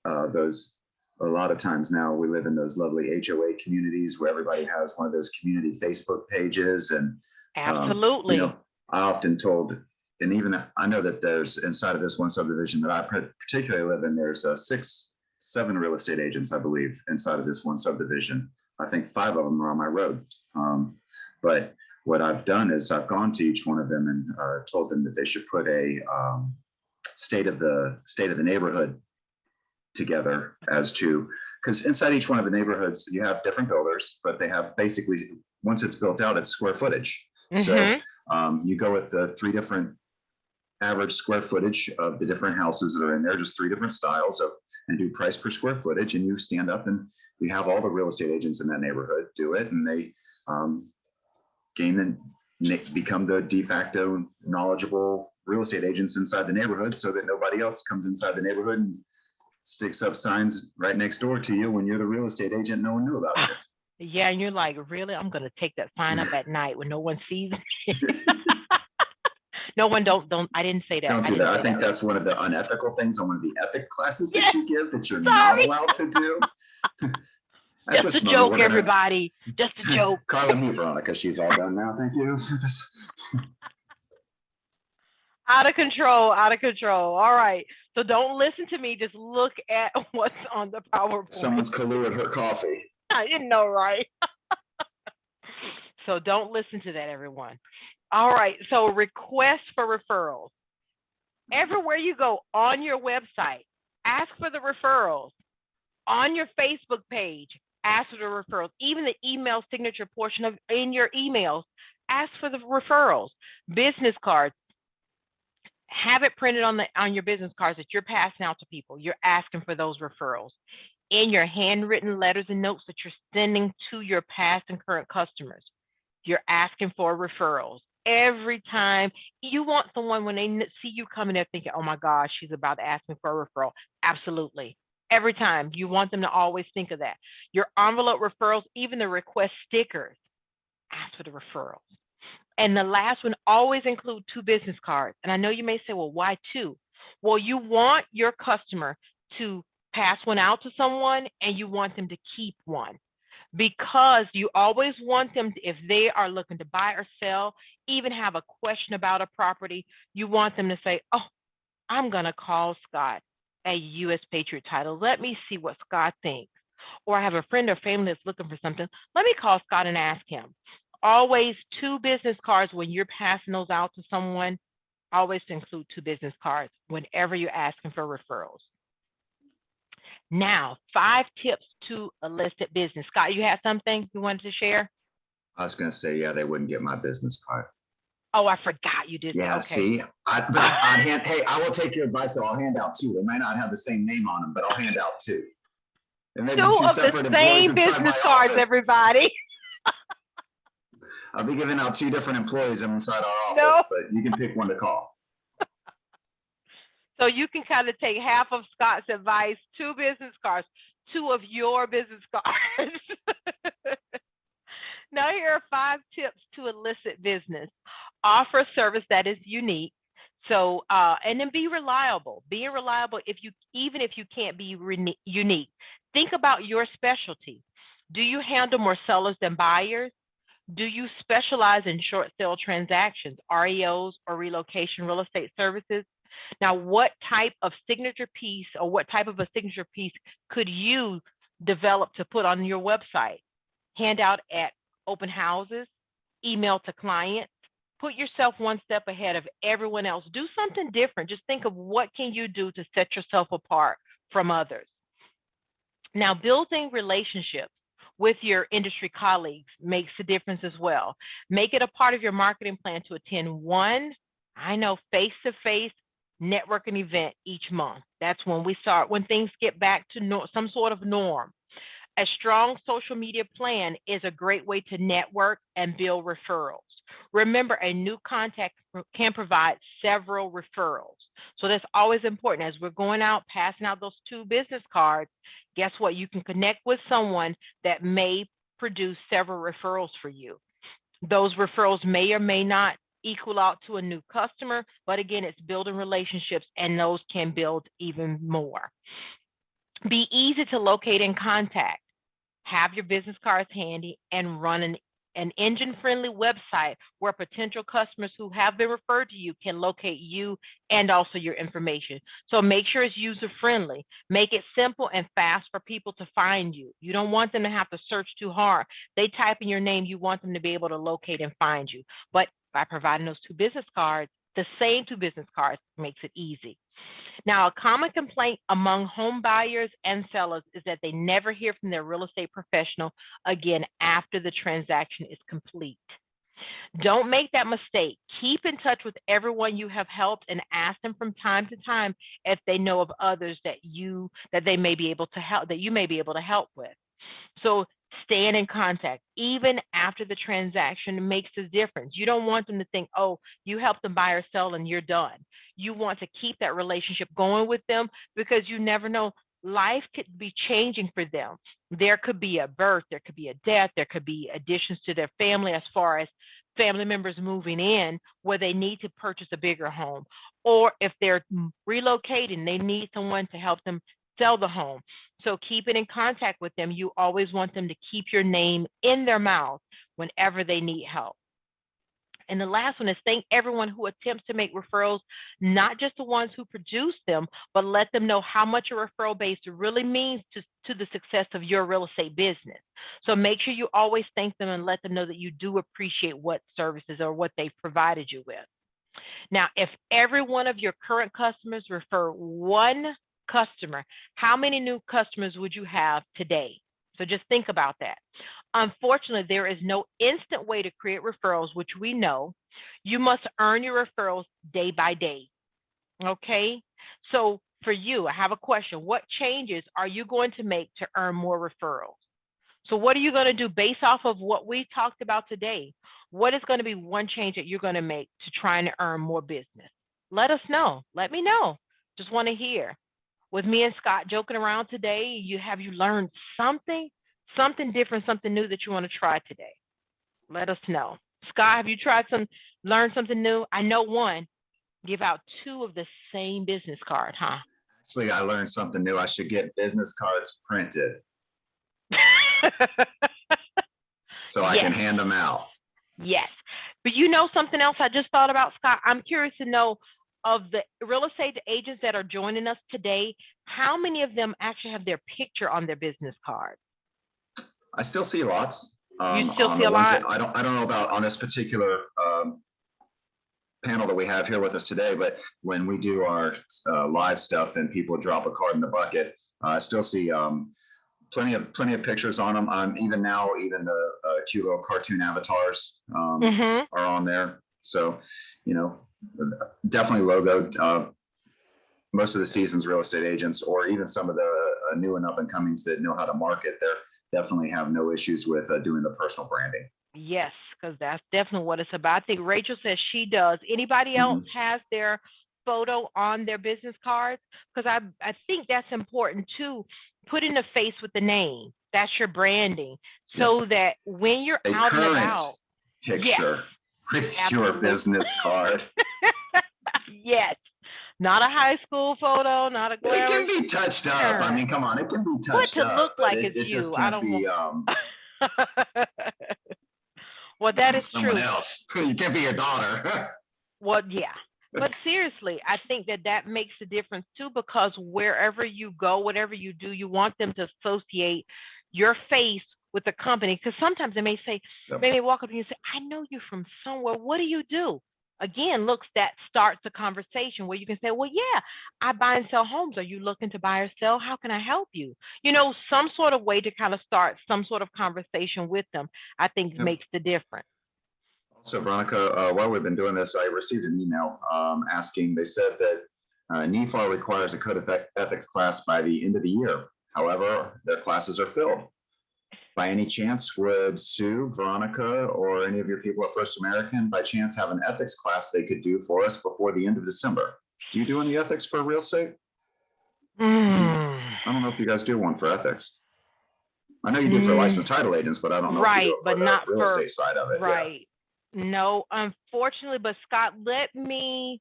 those, a lot of times now we live in those lovely HOA communities where everybody has one of those community Facebook pages and absolutely. I often told, and even I know that there's inside of this one subdivision that I particularly live in, there's 7 real estate agents, I believe, inside of this one subdivision. I think 5 of them are on my road. But what I've done is I've gone to each one of them and told them that they should put a state of the neighborhood together as to, because inside each one of the neighborhoods, you have different builders, but they have basically, once it's built out, it's square footage. So you go with the 3 different average square footage of the different houses that are in there, just 3 different styles of, and do price per square footage. And you stand up and you have all the real estate agents in that neighborhood do it. And they become the de facto knowledgeable real estate agents inside the neighborhood so that nobody else comes inside the neighborhood and sticks up signs right next door to you when you're the real estate agent. No one knew about it. Yeah, and you're like, really? I'm going to take that sign up at night when no one sees me. No one don't. I didn't say that. Don't do that. I think that's one of the unethical things on one of the ethic classes that you give that you're not allowed to do. Just a joke, everybody. Just a joke. Carla, meet Veronica. She's all done now. Thank you. Out of control. Out of control. All right. So don't listen to me. Just look at what's on the PowerPoint. Someone's Kahlua her coffee. I didn't know, right? So don't listen to that, everyone. All right. So request for referrals. Everywhere you go on your website, ask for the referrals. On your Facebook page, ask for the referrals. Even the email signature portion of in your emails, ask for the referrals. Business cards. Have it printed on your business cards that you're passing out to people. You're asking for those referrals. In your handwritten letters and notes that you're sending to your past and current customers, you're asking for referrals. Every time you want someone, when they see you coming there thinking, oh my gosh, she's about to ask me for a referral. Absolutely. Every time you want them to always think of that. Your envelope referrals, even the request stickers, ask for the referrals. And the last one, always include 2 business cards. And I know you may say, well, why 2? Well, you want your customer to pass one out to someone and you want them to keep one because you always want them to, if they are looking to buy or sell, even have a question about a property, you want them to say, oh, I'm going to call Scott at U.S. Patriot Title. Let me see what Scott thinks. Or I have a friend or family that's looking for something. Let me call Scott and ask him. Always 2 business cards when you're passing those out to someone, always include 2 business cards whenever you're asking for referrals. Now, 5 tips to a listed business. Scott, you had something you wanted to share? I was going to say, yeah, they wouldn't get my business card. Oh, I forgot you did. Yeah, okay. See, I will take your advice. So I'll hand out 2. They might not have the same name on them, but I'll hand out 2. And maybe 2 of separate the same employees business cards, office. Everybody. I'll be giving out 2 different employees inside our office, but you can pick one to call. So you can kind of take half of Scott's advice, 2 business cards, 2 of your business cards. Now here are 5 tips to elicit business. Offer a service that is unique. So, and then be reliable. Being reliable, even if you can't be unique, think about your specialty. Do you handle more sellers than buyers? Do you specialize in short sale transactions, REOs, or relocation real estate services? Now, what type of signature piece or what type of a signature piece could you develop to put on your website? Hand out at open houses, email to clients, put yourself one step ahead of everyone else. Do something different. Just think of what can you do to set yourself apart from others. Now, building relationships with your industry colleagues makes a difference as well. Make it a part of your marketing plan to attend one, face-to-face networking event each month. That's when things get back to some sort of norm. A strong social media plan is a great way to network and build referrals. Remember, a new contact can provide several referrals. So that's always important. As we're going out, passing out those 2 business cards, guess what? You can connect with someone that may produce several referrals for you. Those referrals may or may not equal out to a new customer, but again, it's building relationships, and those can build even more. Be easy to locate and contact. Have your business cards handy and run an engine-friendly website where potential customers who have been referred to you can locate you and also your information. So make sure it's user-friendly. Make it simple and fast for people to find you. You don't want them to have to search too hard. They type in your name, you want them to be able to locate and find you. But by providing those 2 business cards, the same 2 business cards makes it easy. Now, a common complaint among home buyers and sellers is that they never hear from their real estate professional again after the transaction is complete. Don't make that mistake. Keep in touch with everyone you have helped and ask them from time to time if they know of others that you may be able to help with. So staying in contact, even after the transaction, makes a difference. You don't want them to think, oh, you helped them buy or sell and you're done. You want to keep that relationship going with them because you never know. Life could be changing for them. There could be a birth, there could be a death, there could be additions to their family as far as family members moving in where they need to purchase a bigger home. Or if they're relocating, they need someone to help them sell the home. So keeping in contact with them, you always want them to keep your name in their mouth whenever they need help. And the last one is thank everyone who attempts to make referrals, not just the ones who produce them, but let them know how much a referral base really means to the success of your real estate business. So make sure you always thank them and let them know that you do appreciate what services or what they've provided you with. Now, if every one of your current customers refer one customer, how many new customers would you have today? So just think about that. Unfortunately, there is no instant way to create referrals, which we know. You must earn your referrals day by day. Okay? So for you, I have a question. What changes are you going to make to earn more referrals? So what are you going to do based off of what we talked about today? What is going to be one change that you're going to make to try and earn more business? Let us know. Let me know. Just want to hear. With me and Scott joking around today, have you learned something different, something new that you want to try today? Let us know. Scott, have you learned something new? I know one. Give out 2 of the same business card, huh? Actually, I learned something new. I should get business cards printed so I can hand them out. Yes. But you know something else I just thought about, Scott? I'm curious to know, of the real estate agents that are joining us today, how many of them actually have their picture on their business card? I still see lots. You still see a lot? I don't know about on this particular panel that we have here with us today, but when we do our live stuff and people drop a card in the bucket, I still see plenty of pictures on them. Even the cute little cartoon avatars are on there. So, definitely logoed. Most of the seasoned real estate agents, or even some of the new and up and comings that know how to market, they definitely have no issues with doing the personal branding. Yes, because that's definitely what it's about. I think Rachel says she does. Anybody else has their photo on their business cards? Because I think that's important too. Putting a face with the name. That's your branding. So that when you're A out and current about, picture with your absolutely. business card. yes, not a high school photo, not a It glamour. can be touched up. I mean, come on, it can be What touched to up, look but like it it's just you. I can't don't be well, that is someone true. else. You can't be your daughter. Well, yeah. But seriously, I think that that makes a difference too, because wherever you go, whatever you do, you want them to associate your face with the company. Because sometimes they may say, Yep. they may walk up to you and say, I know you from somewhere. What do you do? Again, looks that starts a conversation where you can say, well, yeah, I buy and sell homes. Are you looking to buy or sell? How can I help you? You know, some sort of way to kind of start some sort of conversation with them, I think Yep. makes the difference. So Veronica, while we've been doing this, I received an email asking, they said that NEFAR requires a code of ethics class by the end of the year. However, their classes are filled. By any chance, would Sue, Veronica, or any of your people at First American by chance have an ethics class they could do for us before the end of December? Do you do any ethics for real estate? I don't know if you guys do one for ethics. I know you do for licensed title agents, but I don't know if you do it for but the not real for estate side of it. right. No, unfortunately, but Scott, let me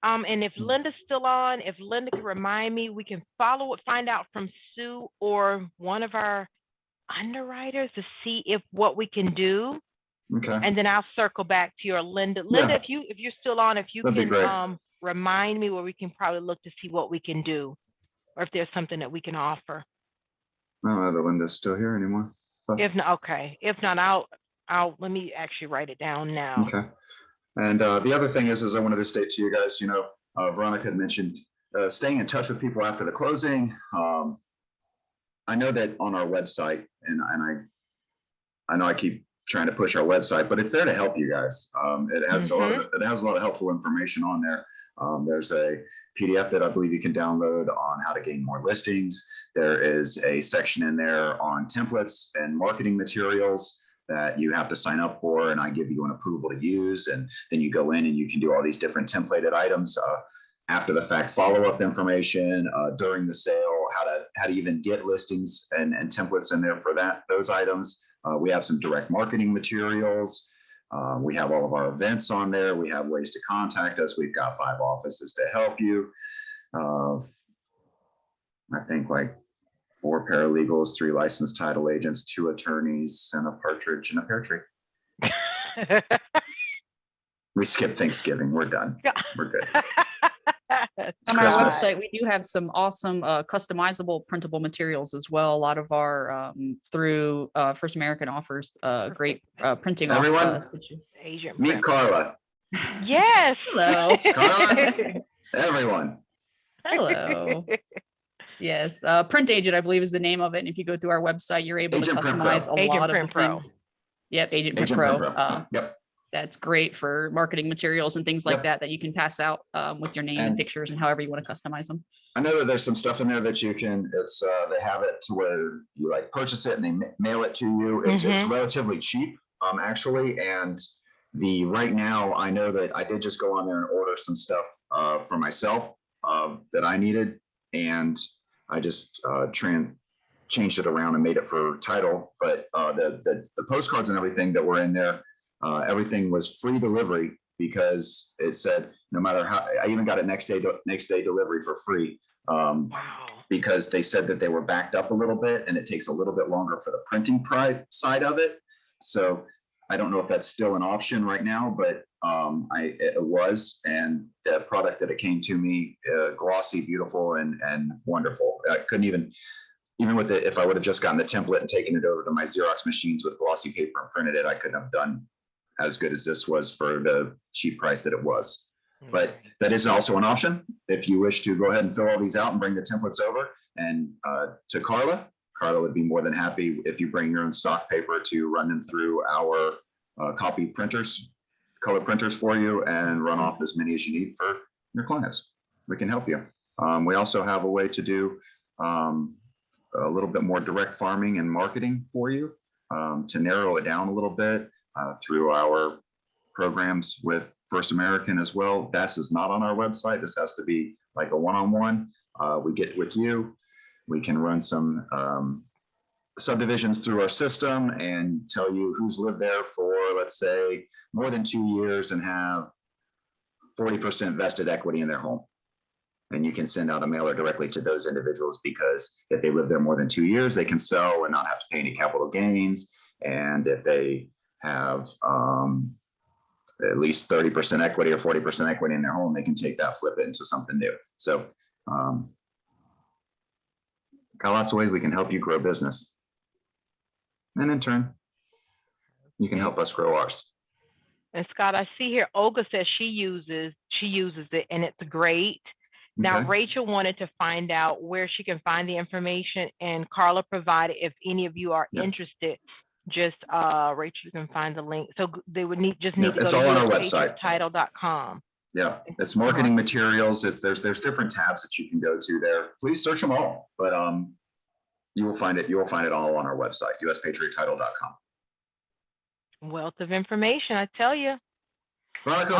and if Linda's still on, if Linda can remind me, we can find out from Sue or one of our underwriters to see if what we can do. Okay. And then I'll circle back to your Linda. Linda, if you're still on, if you That'd be can remind me, where we can probably look to see what we can do, or if there's something that we can offer. I don't know that Linda's still here anymore. But... If not, okay. If not, I'll let me actually write it down now. Okay. And the other thing is I wanted to state to you guys, you know, Veronica had mentioned staying in touch with people after the closing. I know that on our website, and I know I keep trying to push our website, but it's there to help you guys. It has a lot of helpful information on there. There's a PDF that I believe you can download on how to gain more listings. There is a section in there on templates and marketing materials that you have to sign up for, and I give you an approval to use. And then you go in and you can do all these different templated items, after the fact follow-up information, during the sale, how to even get listings and templates in there for those items. We have some direct marketing materials. We have all of our events on there. We have ways to contact us. We've got 5 offices to help you. I think like 4 paralegals, 3 licensed title agents, 2 attorneys, and a partridge and a pear tree. We skip Thanksgiving. We're done. We're good. On our website, we do have some awesome customizable printable materials as well. A lot of our through First American offers great printing. Everyone, meet Carla. Yes. Hello. Carla. Everyone. Hello. Yes, Print Agent, I believe, is the name of it. And if you go through our website, you're able to customize a lot of the things. Yep, Agent Print Pro. Yep. That's great for marketing materials and things like that you can pass out with your name and pictures and however you want to customize them. I know that there's some stuff in there that you can, they have it to where you like purchase it and they mail it to you. It's relatively cheap, actually. And right now, I know that I did just go on there and order some stuff for myself that I needed. And I just changed it around and made it for title. But the postcards and everything that were in there, everything was free delivery, because it said no matter how, I even got a next day delivery for free. Because they said that they were backed up a little bit and it takes a little bit longer for the printing side of it. So I don't know if that's still an option right now, but it was, and the product that it came to me, glossy, beautiful, and wonderful. I couldn't even with it, if I would have just gotten the template and taken it over to my Xerox machines with glossy paper and printed it, I couldn't have done as good as this was for the cheap price that it was. But that is also an option if you wish to go ahead and fill all these out and bring the templates over and to Carla. Carla would be more than happy if you bring your own stock paper to run them through our copy printers, color printers for you, and run off as many as you need for your clients. We can help you. We also have a way to do a little bit more direct farming and marketing for you, to narrow it down a little bit through our programs with First American as well. This is not on our website. This has to be like a one-on-one. We get with you. We can run some subdivisions through our system and tell you who's lived there for, let's say, more than 2 years and have 40% vested equity in their home. And you can send out a mailer directly to those individuals, because if they live there more than 2 years, they can sell and not have to pay any capital gains. And if they have at least 30% equity or 40% equity in their home, they can take that, flip it into something new. So got lots of ways we can help you grow business. And in turn, you can help us grow ours. And Scott, I see here Olga says she uses it and it's great. Now, Okay. Rachel wanted to find out where she can find the information, and Carla provided, if any of you are Yeah. interested, just Rachel, you can find the link. So they would need to It's go all on our to website. title.com. Yeah, it's marketing materials. There's different tabs that you can go to there. Please search them all, but you will find it all on our website, uspatriottitle.com. Wealth of information, I tell you. Veronica,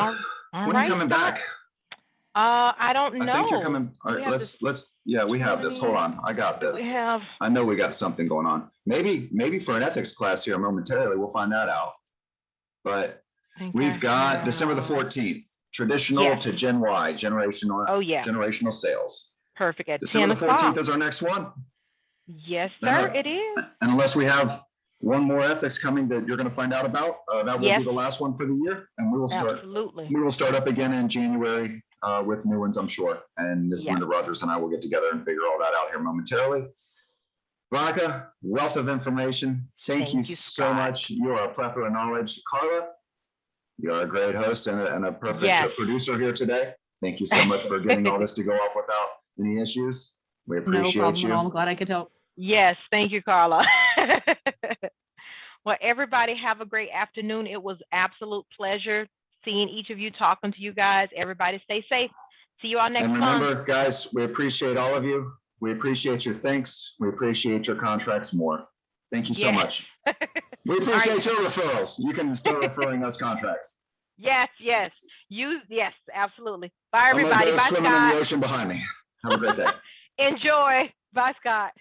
All when are right, you coming Scott. back? I don't know. I think you're coming. All We right, have we have this. Hold on. I got We this. have, I know we got something going on. Maybe for an ethics class here momentarily, we'll find that out. But I think we've I got have- December the 14th, traditional Yes. to Gen Y, generational Oh, yeah. generational sales. Perfect. At December 10 the 14th o'clock. is our next one. Yes, Then, sir, it is. And unless we have one more ethics coming that you're going to find out about, that will Yes. be the last one for the year, and we will start. Absolutely. We will start up again in January with new ones, I'm sure. And Miss Yeah. Linda Rogers and I will get together and figure all that out here momentarily. Veronica, wealth of information. Thank you so Scott. much. You are a plethora of knowledge. Carla, you are a great host and a perfect Yes. producer here today. Thank you so much for getting all this to go off without any issues. We No appreciate problem you. at all. I'm glad I could help. Yes, thank you, Carla. Well, everybody have a great afternoon. It was absolute pleasure seeing each of you, talking to you guys. Everybody stay safe. See you all next And month. remember, guys, we appreciate all of you. We appreciate your thanks. We appreciate your contracts more. Thank you so Yes. much. We appreciate your referrals. You can start referring us contracts. Yes, yes. Yes, absolutely. Bye, I'm gonna everybody. go Bye, swimming in the Scott. ocean behind me. Have a great day. Enjoy. Bye, Scott.